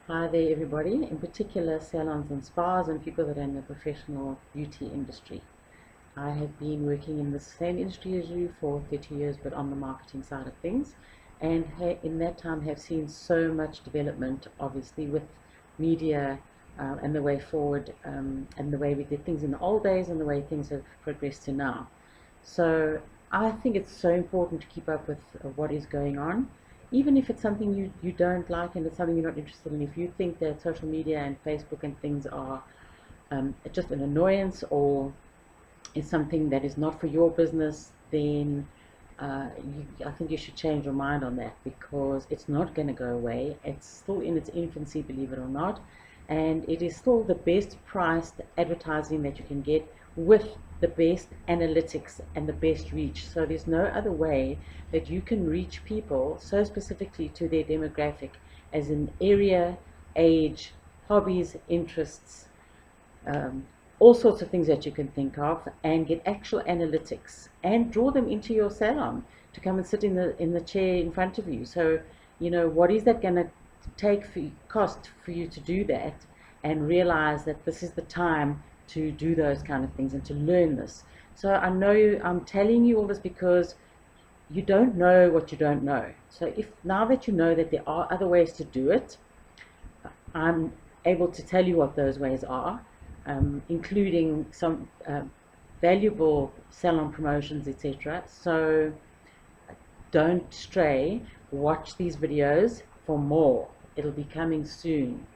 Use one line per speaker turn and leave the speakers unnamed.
Hi there everybody, in particular salons and spas and people that are in the professional beauty industry. I have been working in the same industry as you for 30 years, but on the marketing side of things, and in that time have seen so much development, obviously, with media and the way forward, and the way we did things in the old days and the way things have progressed to now. So I think it's so important to keep up with what is going on, even if it's something you don't like and it's something you're not interested in. If you think that social media and Facebook and things are just an annoyance or is something that is not for your business, then I think you should change your mind on that, because it's not going to go away. It's still in its infancy, believe it or not, and it is still the best priced advertising that you can get with the best analytics and the best reach. So there's no other way that you can reach people so specifically to their demographic as in area, age, hobbies, interests, all sorts of things that you can think of, and get actual analytics and draw them into your salon to come and sit in the chair in front of you. So, what is that going to take for cost for you to do that, and realize that this is the time to do those kind of things and to learn this. So I know I'm telling you all this because you don't know what you don't know. So if now that you know that there are other ways to do it, I'm able to tell you what those ways are, including some valuable salon promotions, etc. So don't stray. Watch these videos for more. It'll be coming soon.